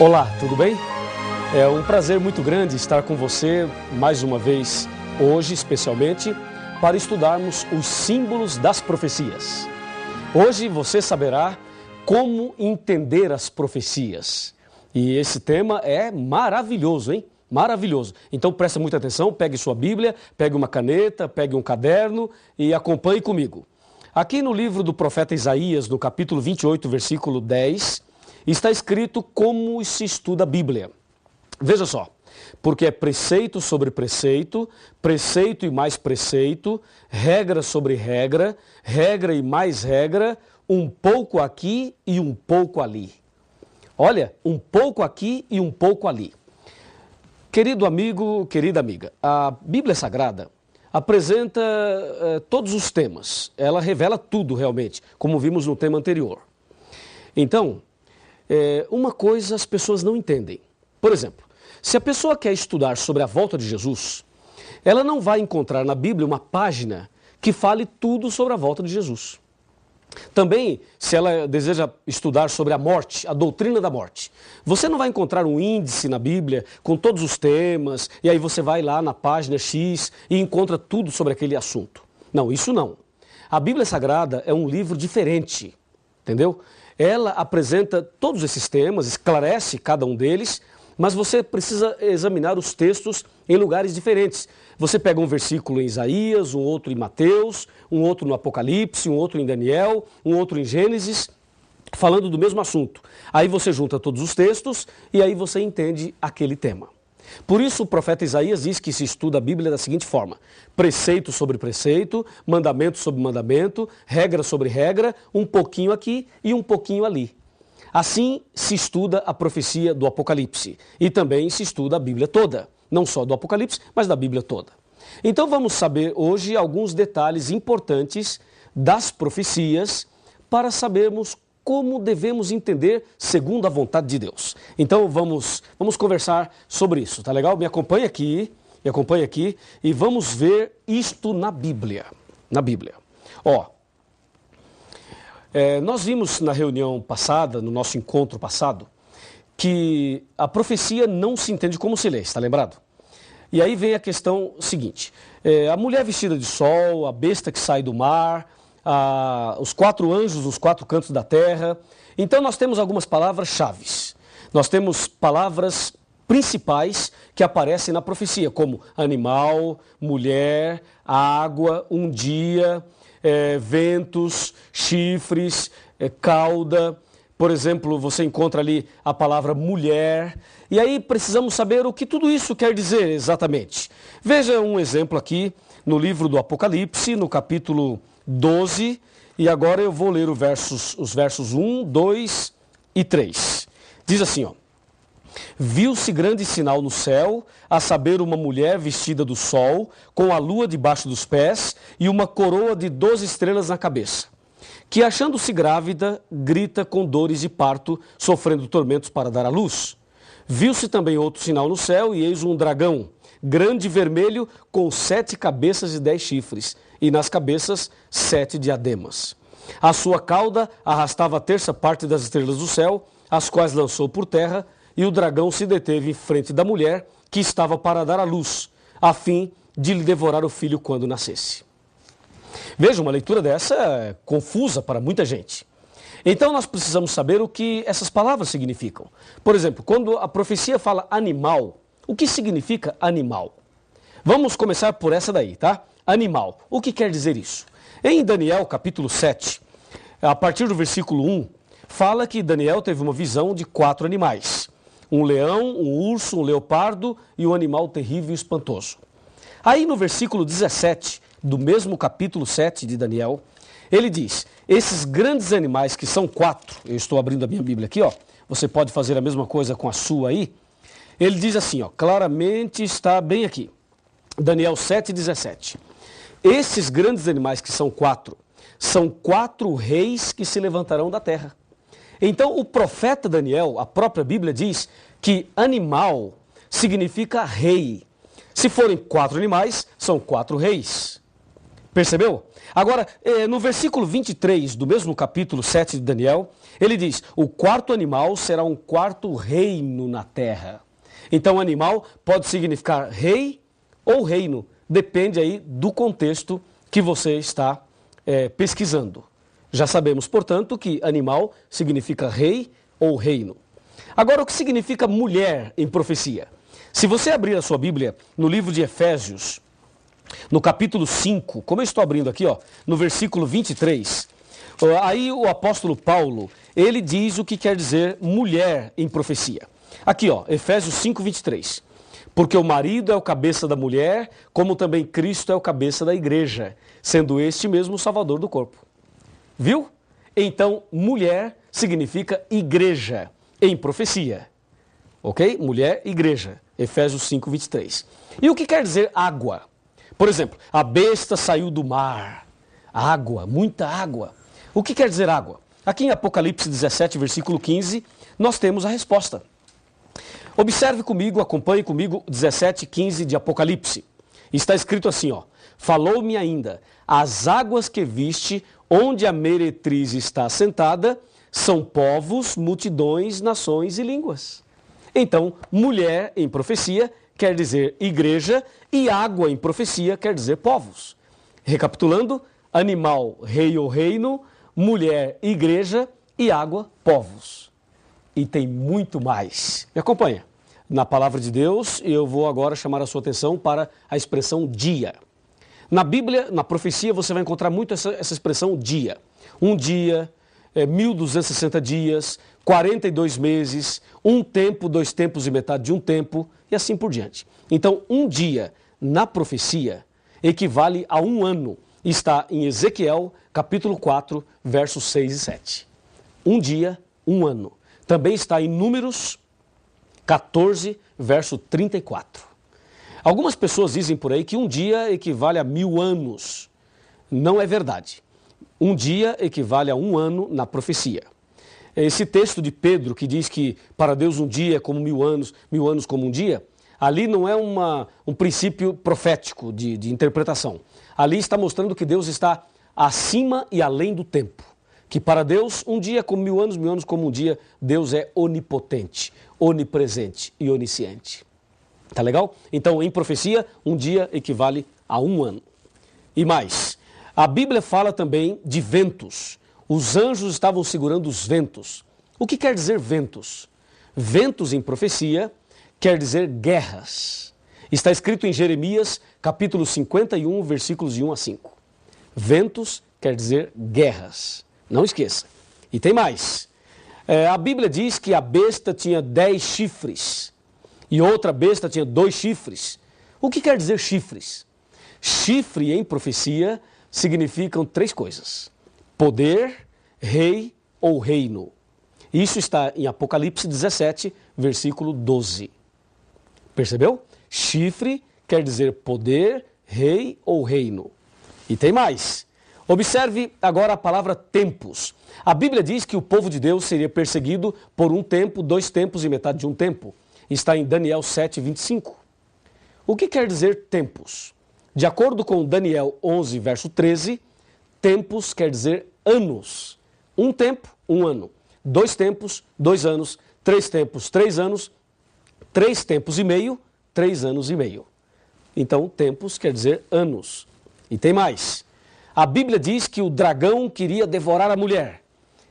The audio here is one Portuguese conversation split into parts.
Olá, tudo bem? É um prazer muito grande estar com você mais uma vez, hoje especialmente, para estudarmos os símbolos das profecias. Hoje você saberá como entender as profecias. E esse tema é maravilhoso, hein? Maravilhoso. Então presta muita atenção, pegue sua Bíblia, pegue uma caneta, pegue um caderno e acompanhe comigo. Aqui no livro do profeta Isaías, no capítulo 28, versículo 10, está escrito como se estuda a Bíblia. Veja só, porque é preceito sobre preceito, preceito e mais preceito, regra sobre regra, regra e mais regra, um pouco aqui e um pouco ali. Olha, um pouco aqui e um pouco ali. Querido amigo, querida amiga, a Bíblia Sagrada apresenta todos os temas. Ela revela tudo realmente, como vimos no tema anterior. Então, uma coisa as pessoas não entendem. Por exemplo, se a pessoa quer estudar sobre a volta de Jesus, ela não vai encontrar na Bíblia uma página que fale tudo sobre a volta de Jesus. Também, se ela deseja estudar sobre a morte, a doutrina da morte, você não vai encontrar um índice na Bíblia com todos os temas, e aí você vai lá na página X e encontra tudo sobre aquele assunto. Não, isso não. A Bíblia Sagrada é um livro diferente, entendeu? Ela apresenta todos esses temas, esclarece cada um deles, mas você precisa examinar os textos em lugares diferentes. Você pega um versículo em Isaías, um outro em Mateus, um outro no Apocalipse, um outro em Daniel, um outro em Gênesis, falando do mesmo assunto. Aí você junta todos os textos e aí você entende aquele tema. Por isso o profeta Isaías diz que se estuda a Bíblia da seguinte forma: preceito sobre preceito, mandamento sobre mandamento, regra sobre regra, um pouquinho aqui e um pouquinho ali. Assim se estuda a profecia do Apocalipse e também se estuda a Bíblia toda, não só do Apocalipse, mas da Bíblia toda. Então vamos saber hoje alguns detalhes importantes das profecias para sabermos como devemos entender segundo a vontade de Deus. Então vamos conversar sobre isso, tá legal? Me acompanhe aqui e vamos ver isto na Bíblia. Na Bíblia. Ó, nós vimos na reunião passada, no nosso encontro passado, que a profecia não se entende como se lê, está lembrado? E aí vem a questão seguinte: a mulher vestida de sol, a besta que sai do mar, os 4 anjos nos 4 cantos da terra. Então nós temos algumas palavras-chave. Nós temos palavras principais que aparecem na profecia, como animal, mulher, água, um dia, ventos, chifres, cauda. Por exemplo, você encontra ali a palavra mulher. E aí precisamos saber o que tudo isso quer dizer exatamente. Veja um exemplo aqui no livro do Apocalipse, no capítulo 12. E agora eu vou ler os versos 1, 2 e 3. Diz assim, ó: viu-se grande sinal no céu, a saber, uma mulher vestida do sol, com a lua debaixo dos pés e uma coroa de 12 estrelas na cabeça, que, achando-se grávida, grita com dores de parto, sofrendo tormentos para dar à luz. Viu-se também outro sinal no céu, e eis um dragão, grande e vermelho, com 7 cabeças e 10 chifres, e nas cabeças 7 diademas. A sua cauda arrastava a terça parte das estrelas do céu, as quais lançou por terra, e o dragão se deteve em frente da mulher, que estava para dar à luz, a fim de lhe devorar o filho quando nascesse. Veja, uma leitura dessa é confusa para muita gente. Então nós precisamos saber o que essas palavras significam. Por exemplo, quando a profecia fala animal, o que significa animal? Vamos começar por essa daí, tá? Animal. O que quer dizer isso? Em Daniel, capítulo 7, a partir do versículo 1, fala que Daniel teve uma visão de 4 animais. Um leão, um urso, um leopardo e um animal terrível e espantoso. Aí no versículo 17, do mesmo capítulo 7 de Daniel, ele diz: esses grandes animais, que são 4, eu estou abrindo a minha Bíblia aqui, ó, você pode fazer a mesma coisa com a sua aí. Ele diz assim, ó, claramente está bem aqui, Daniel 7,17. Esses grandes animais, que são 4, são 4 reis que se levantarão da terra. Então o profeta Daniel, a própria Bíblia diz que animal significa rei. Se forem 4 animais, são 4 reis. Percebeu? Agora, no versículo 23 do mesmo capítulo 7 de Daniel, ele diz: o quarto animal será um quarto reino na terra. Então, animal pode significar rei ou reino, depende aí do contexto que você está pesquisando. Já sabemos, portanto, que animal significa rei ou reino. Agora, o que significa mulher em profecia? Se você abrir a sua Bíblia no livro de Efésios, no capítulo 5, como eu estou abrindo aqui, no versículo 23, aí o apóstolo Paulo, ele diz o que quer dizer mulher em profecia. Aqui, Efésios 5, 23. Porque o marido é o cabeça da mulher, como também Cristo é o cabeça da igreja, sendo este mesmo o salvador do corpo. Viu? Então, mulher significa igreja em profecia. Ok? Mulher, igreja. Efésios 5, 23. E o que quer dizer água? Por exemplo, a besta saiu do mar. Água, muita água. O que quer dizer água? Aqui em Apocalipse 17, versículo 15, nós temos a resposta. Observe comigo, acompanhe comigo 17, 15 de Apocalipse. Está escrito assim, falou-me ainda, as águas que viste, onde a meretriz está assentada, são povos, multidões, nações e línguas. Então, mulher em profecia quer dizer igreja e água em profecia quer dizer povos. Recapitulando, animal, rei ou reino, mulher, igreja e água, povos. E tem muito mais. Me acompanha. Na palavra de Deus, eu vou agora chamar a sua atenção para a expressão dia. Na Bíblia, na profecia, você vai encontrar muito essa expressão dia. Um dia, 1260 dias, 42 meses, um tempo, 2 tempos e metade de um tempo, e assim por diante. Então, um dia na profecia equivale a um ano. Está em Ezequiel, capítulo 4, versos 6 e 7. Um dia, um ano. Também está em Números 14, verso 34. Algumas pessoas dizem por aí que um dia equivale a 1000 anos. Não é verdade. Um dia equivale a um ano na profecia. Esse texto de Pedro que diz que para Deus um dia é como 1000 anos como um dia, ali não é um princípio profético de interpretação. Ali está mostrando que Deus está acima e além do tempo. Que para Deus um dia é como 1000 anos como um dia. Deus é onipotente, onipresente e onisciente. Tá legal? Então, em profecia, um dia equivale a um ano. E mais, a Bíblia fala também de ventos. Os anjos estavam segurando os ventos. O que quer dizer ventos? Ventos em profecia quer dizer guerras. Está escrito em Jeremias, capítulo 51, versículos de 1 a 5. Ventos quer dizer guerras. Não esqueça. E tem mais. A Bíblia diz que a besta tinha 10 chifres e outra besta tinha 2 chifres. O que quer dizer chifres? Chifre em profecia significam 3 coisas: poder, rei ou reino. Isso está em Apocalipse 17, versículo 12. Percebeu? Chifre quer dizer poder, rei ou reino. E tem mais. Observe agora a palavra tempos. A Bíblia diz que o povo de Deus seria perseguido por um tempo, 2 tempos e metade de um tempo. Está em Daniel 7, 25. O que quer dizer tempos? De acordo com Daniel 11, verso 13, tempos quer dizer anos. Um tempo, um ano. 2 tempos, 2 anos. 3 tempos, 3 anos. 3 tempos e meio, 3 anos e meio. Então, tempos quer dizer anos. E tem mais. A Bíblia diz que o dragão queria devorar a mulher.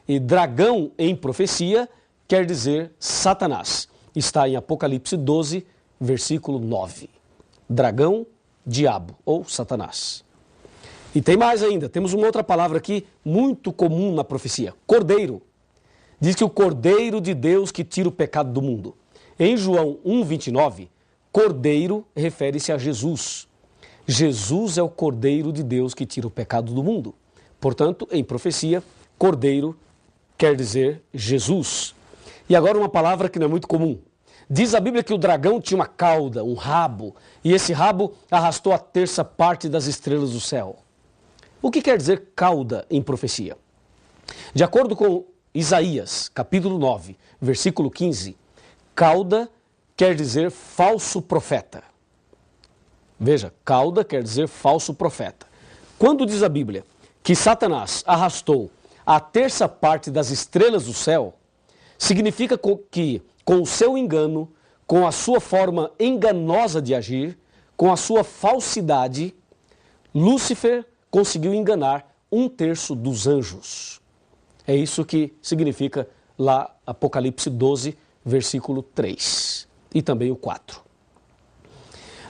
E dragão em profecia quer dizer Satanás. Está em Apocalipse 12, versículo 9. Dragão, diabo ou Satanás. E tem mais ainda, temos uma outra palavra aqui muito comum na profecia: cordeiro. Diz que o cordeiro de Deus que tira o pecado do mundo. Em João 1,29, cordeiro refere-se a Jesus. Jesus é o cordeiro de Deus que tira o pecado do mundo. Portanto, em profecia, cordeiro quer dizer Jesus. E agora uma palavra que não é muito comum. Diz a Bíblia que o dragão tinha uma cauda, um rabo, e esse rabo arrastou a 1/3 das estrelas do céu. O que quer dizer cauda em profecia? De acordo com Isaías, capítulo 9, versículo 15, cauda quer dizer falso profeta. Veja, cauda quer dizer falso profeta. Quando diz a Bíblia que Satanás arrastou a terça parte das estrelas do céu, significa que com o seu engano, com a sua forma enganosa de agir, com a sua falsidade, Lúcifer conseguiu enganar 1/3 dos anjos. É isso que significa lá Apocalipse 12, versículo 3 e também o 4.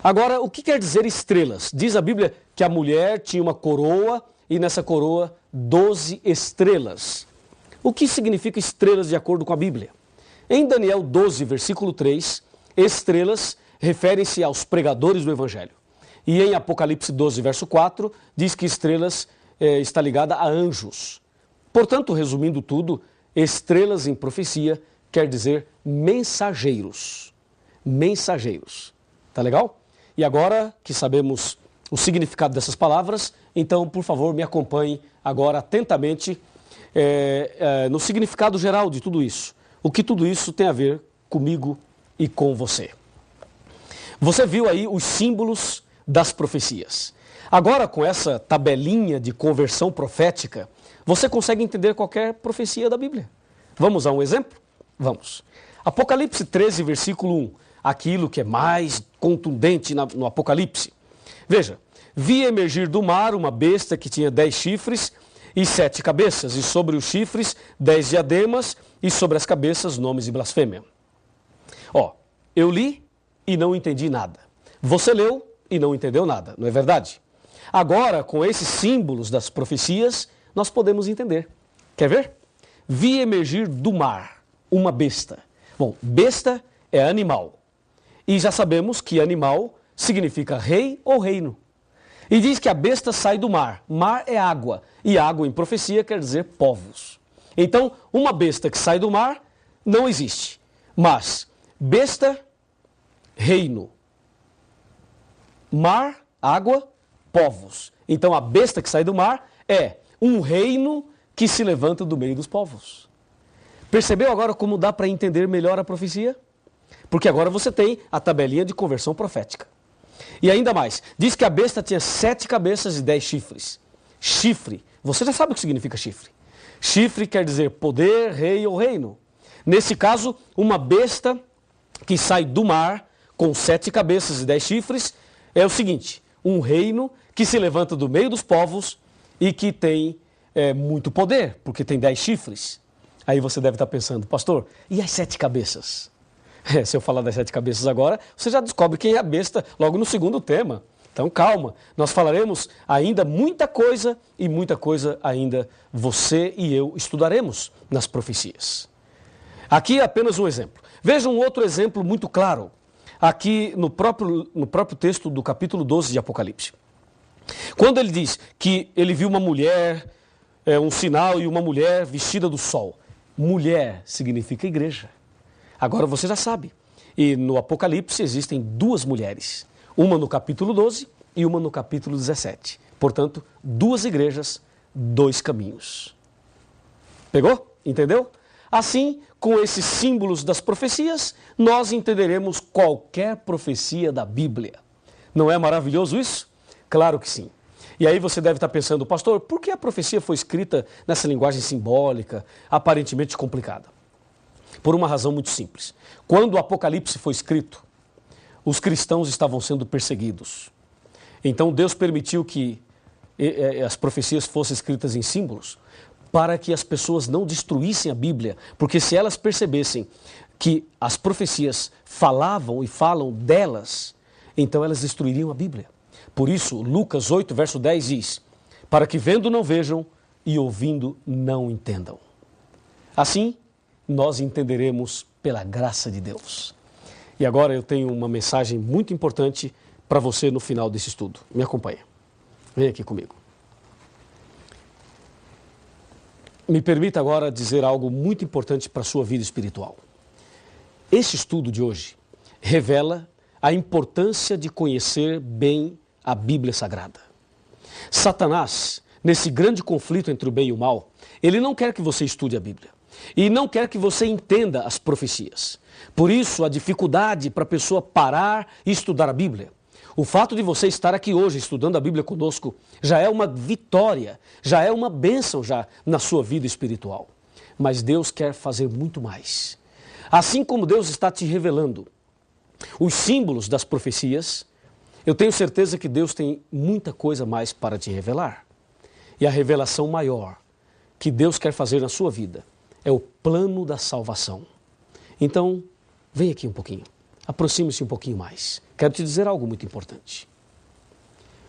Agora, o que quer dizer estrelas? Diz a Bíblia que a mulher tinha uma coroa e nessa coroa 12 estrelas. O que significa estrelas de acordo com a Bíblia? Em Daniel 12, versículo 3, estrelas referem-se aos pregadores do Evangelho. E em Apocalipse 12, verso 4, diz que estrelas está ligada a anjos. Portanto, resumindo tudo, estrelas em profecia quer dizer mensageiros. Mensageiros. Tá legal? E agora que sabemos o significado dessas palavras, então, por favor, me acompanhe agora atentamente no significado geral de tudo isso. O que tudo isso tem a ver comigo e com você. Você viu aí os símbolos das profecias. Agora, com essa tabelinha de conversão profética, você consegue entender qualquer profecia da Bíblia. Vamos a um exemplo? Vamos. Apocalipse 13, versículo 1. Aquilo que é mais contundente no Apocalipse. Veja, vi emergir do mar uma besta que tinha 10 chifres e 7 cabeças, e sobre os chifres 10 diademas, e sobre as cabeças nomes de blasfêmia. Eu li e não entendi nada. Você leu e não entendeu nada, não é verdade? Agora, com esses símbolos das profecias, nós podemos entender. Quer ver? Vi emergir do mar uma besta. Bom, besta é animal. E já sabemos que animal significa rei ou reino. E diz que a besta sai do mar. Mar é água. E água em profecia quer dizer povos. Então, uma besta que sai do mar não existe. Mas besta, reino. Mar, água, povos. Então, a besta que sai do mar é um reino que se levanta do meio dos povos. Percebeu agora como dá para entender melhor a profecia? Porque agora você tem a tabelinha de conversão profética. E ainda mais, diz que a besta tinha 7 cabeças e 10 chifres. Chifre, você já sabe o que significa chifre. Chifre quer dizer poder, rei ou reino. Nesse caso, uma besta que sai do mar com 7 cabeças e 10 chifres é o seguinte: um reino que se levanta do meio dos povos e que tem muito poder, porque tem 10 chifres. Aí você deve estar pensando, pastor, e as 7 cabeças? Se eu falar das 7 cabeças agora, você já descobre quem é a besta logo no segundo tema. Então calma, nós falaremos ainda muita coisa e muita coisa ainda você e eu estudaremos nas profecias. Aqui é apenas um exemplo. Veja um outro exemplo muito claro, aqui no próprio texto do capítulo 12 de Apocalipse. Quando ele diz que ele viu uma mulher, um sinal e uma mulher vestida do sol. Mulher significa igreja. Agora você já sabe. E no Apocalipse existem 2 mulheres. Uma no capítulo 12 e uma no capítulo 17. Portanto, 2 igrejas, 2 caminhos. Pegou? Entendeu? Assim, com esses símbolos das profecias, nós entenderemos qualquer profecia da Bíblia. Não é maravilhoso isso? Claro que sim. E aí você deve estar pensando, pastor, por que a profecia foi escrita nessa linguagem simbólica, aparentemente complicada? Por uma razão muito simples. Quando o Apocalipse foi escrito, os cristãos estavam sendo perseguidos. Então Deus permitiu que as profecias fossem escritas em símbolos para que as pessoas não destruíssem a Bíblia. Porque se elas percebessem que as profecias falavam e falam delas, então elas destruiriam a Bíblia. Por isso, Lucas 8, verso 10 diz, para que vendo não vejam e ouvindo não entendam. Assim, nós entenderemos pela graça de Deus. E agora eu tenho uma mensagem muito importante para você no final desse estudo. Me acompanha. Vem aqui comigo. Me permita agora dizer algo muito importante para a sua vida espiritual. Esse estudo de hoje revela a importância de conhecer bem a Bíblia Sagrada. Satanás, nesse grande conflito entre o bem e o mal, ele não quer que você estude a Bíblia. E não quer que você entenda as profecias. Por isso, a dificuldade para a pessoa parar e estudar a Bíblia. O fato de você estar aqui hoje estudando a Bíblia conosco já é uma vitória, já é uma bênção já na sua vida espiritual. Mas Deus quer fazer muito mais. Assim como Deus está te revelando os símbolos das profecias, eu tenho certeza que Deus tem muita coisa mais para te revelar. E a revelação maior que Deus quer fazer na sua vida é o plano da salvação. Então, vem aqui um pouquinho. Aproxime-se um pouquinho mais. Quero te dizer algo muito importante.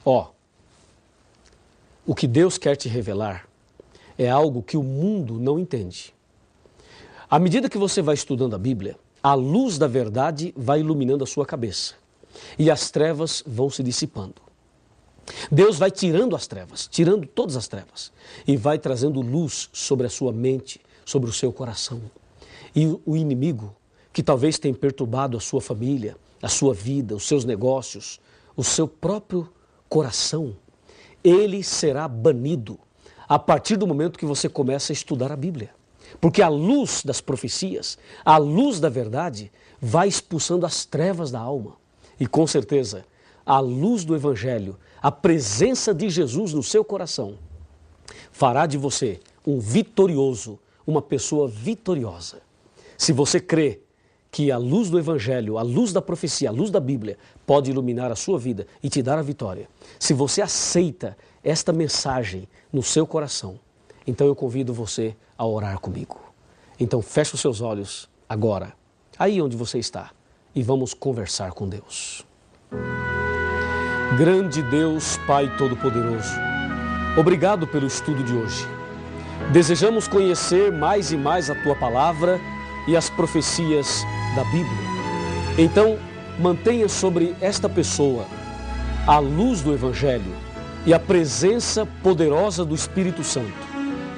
O que Deus quer te revelar é algo que o mundo não entende. À medida que você vai estudando a Bíblia, a luz da verdade vai iluminando a sua cabeça e as trevas vão se dissipando. Deus vai tirando as trevas, tirando todas as trevas e vai trazendo luz sobre a sua mente, sobre o seu coração. E o inimigo, que talvez tenha perturbado a sua família, a sua vida, os seus negócios, o seu próprio coração, ele será banido a partir do momento que você começa a estudar a Bíblia. Porque a luz das profecias, a luz da verdade, vai expulsando as trevas da alma. E com certeza, a luz do Evangelho, a presença de Jesus no seu coração, fará de você um vitorioso, uma pessoa vitoriosa. Se você crê que a luz do Evangelho, a luz da profecia, a luz da Bíblia pode iluminar a sua vida e te dar a vitória, se você aceita esta mensagem no seu coração, então eu convido você a orar comigo. Então feche os seus olhos agora, aí onde você está, e vamos conversar com Deus. Grande Deus, Pai Todo-Poderoso, obrigado pelo estudo de hoje. Desejamos conhecer mais e mais a Tua Palavra e as profecias da Bíblia. Então, mantenha sobre esta pessoa a luz do Evangelho e a presença poderosa do Espírito Santo,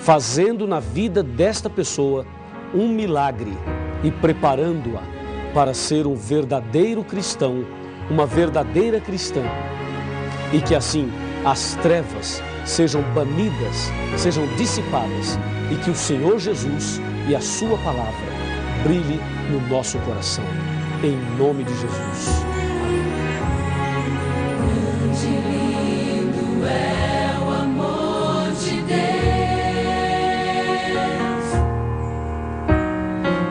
fazendo na vida desta pessoa um milagre e preparando-a para ser um verdadeiro cristão, uma verdadeira cristã. E que assim as trevas sejam banidas, sejam dissipadas e que o Senhor Jesus e a Sua Palavra brilhe no nosso coração. Em nome de Jesus. Grande e lindo é o amor de Deus,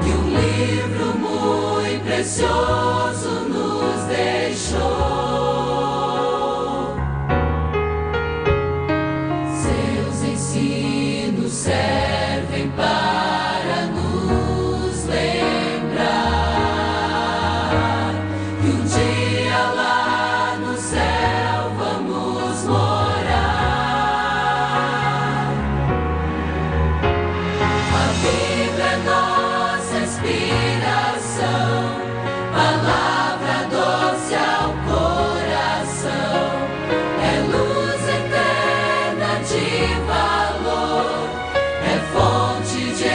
que um livro muito precioso nos deixou. Seus ensinos servem para nos lembrar que um dia lá no céu vamos morar. A Bíblia é nossa inspiração, palavra doce ao coração, é luz eterna de valor, é fonte de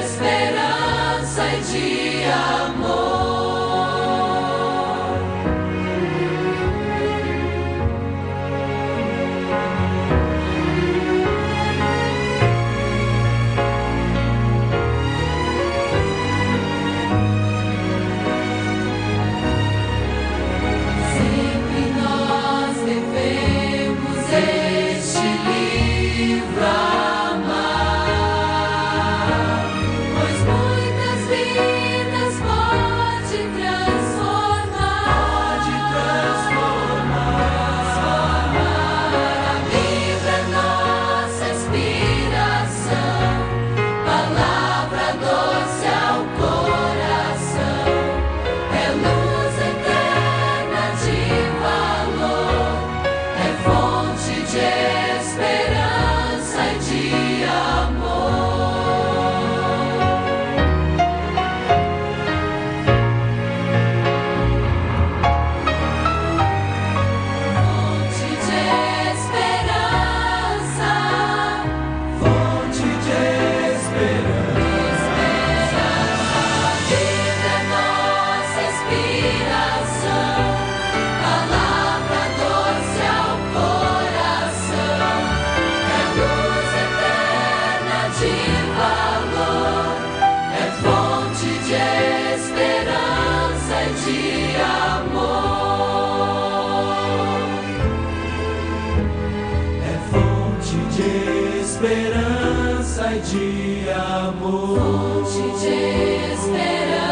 esperança e de amor. Sempre nós devemos este livro amar, pois muitas vidas pode transformar. A Bíblia é nossa inspiração, palavra doce ao coração, é luz eterna de valor, é fonte de esperança e de amor. Fonte de esperança, fonte de esperança. A Bíblia é nossa inspiração, palavra doce ao coração, é luz eterna de valor, é fonte de esperança e de amor. esperança e de amor. Fonte de esperança.